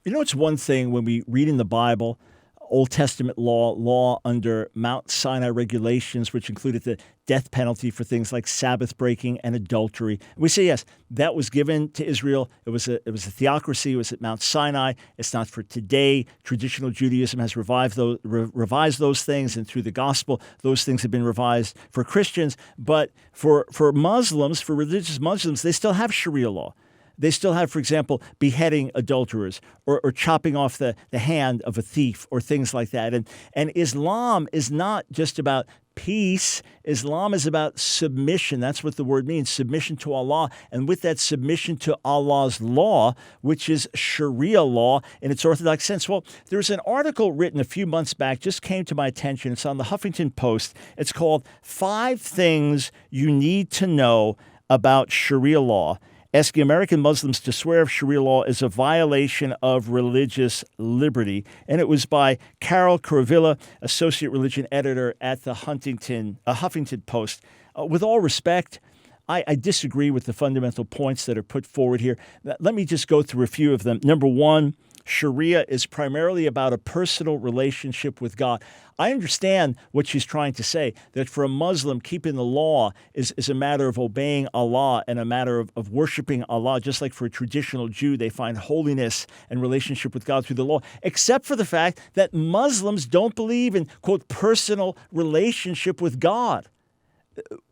You know, it's one thing when we read in the Bible, Old Testament law under Mount Sinai regulations, which included the death penalty for things like Sabbath breaking and adultery. We say, yes, that was given to Israel. It was a theocracy. It was at Mount Sinai. It's not for today. Traditional Judaism has revised those things, and through the gospel, those things have been revised for Christians. But for Muslims, for religious Muslims, they still have Sharia law. They still have, for example, beheading adulterers or chopping off the hand of a thief or things like that. And Islam is not just about peace. Islam is about submission. That's what the word means, submission to Allah. And with that submission to Allah's law, which is Sharia law in its orthodox sense. Well, there's an article written a few months back, just came to my attention. It's on the Huffington Post. It's called 5 Things You Need to Know About Sharia Law, asking American Muslims to swear if Sharia law is a violation of religious liberty. And it was by Carol Curavilla, associate religion editor at the Huffington Post. With all respect, I disagree with the fundamental points that are put forward here. Let me just go through a few of them. Number one, Sharia is primarily about a personal relationship with God. I understand what she's trying to say, that for a Muslim, keeping the law is a matter of obeying Allah and a matter of worshiping Allah, just like for a traditional Jew, they find holiness and relationship with God through the law, except for the fact that Muslims don't believe in, quote, personal relationship with God.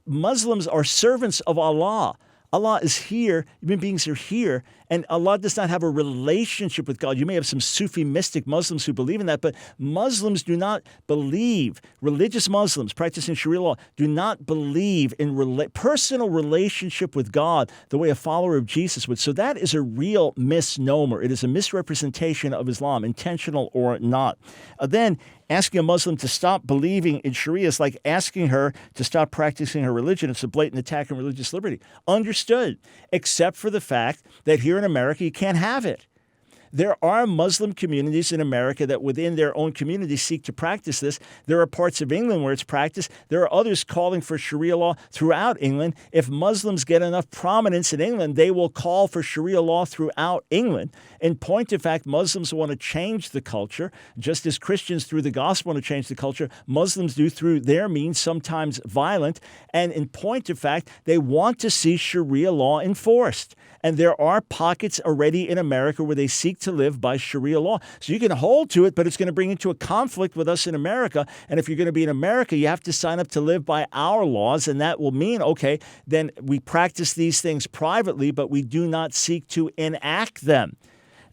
Muslims are servants of Allah. Allah is here, human beings are here, and Allah does not have a relationship with God. You may have some Sufi mystic Muslims who believe in that, but Muslims do not believe, religious Muslims practicing Sharia law, do not believe in personal relationship with God the way a follower of Jesus would. So that is a real misnomer. It is a misrepresentation of Islam, intentional or not. Then, asking a Muslim to stop believing in Sharia is like asking her to stop practicing her religion. It's a blatant attack on religious liberty. Understood, except for the fact that here in America, you can't have it. There are Muslim communities in America that within their own community seek to practice this. There are parts of England where it's practiced. There are others calling for Sharia law throughout England. If Muslims get enough prominence in England, they will call for Sharia law throughout England. In point of fact, Muslims want to change the culture, just as Christians through the gospel want to change the culture. Muslims do through their means, sometimes violent. And in point of fact, they want to see Sharia law enforced. And there are pockets already in America where they seek to live by Sharia law. So you can hold to it, but it's going to bring into a conflict with us in America. And if you're going to be in America, you have to sign up to live by our laws. And that will mean, okay, then we practice these things privately, but we do not seek to enact them.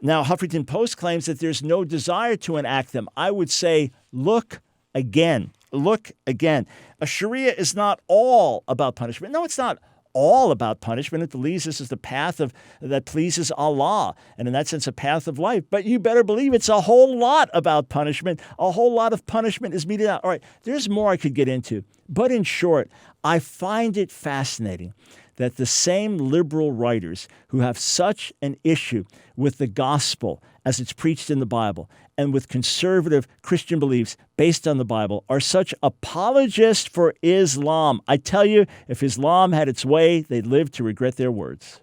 Now, Huffington Post claims that there's no desire to enact them. I would say, look again. Look again. A Sharia is not all about punishment. No, it's not all about punishment. It believes this is the path that pleases Allah, and in that sense, a path of life. But you better believe it's a whole lot about punishment. A whole lot of punishment is meted out. All right, there's more I could get into. But in short, I find it fascinating that the same liberal writers who have such an issue with the gospel as it's preached in the Bible and with conservative Christian beliefs based on the Bible are such apologists for Islam. I tell you, if Islam had its way, they'd live to regret their words.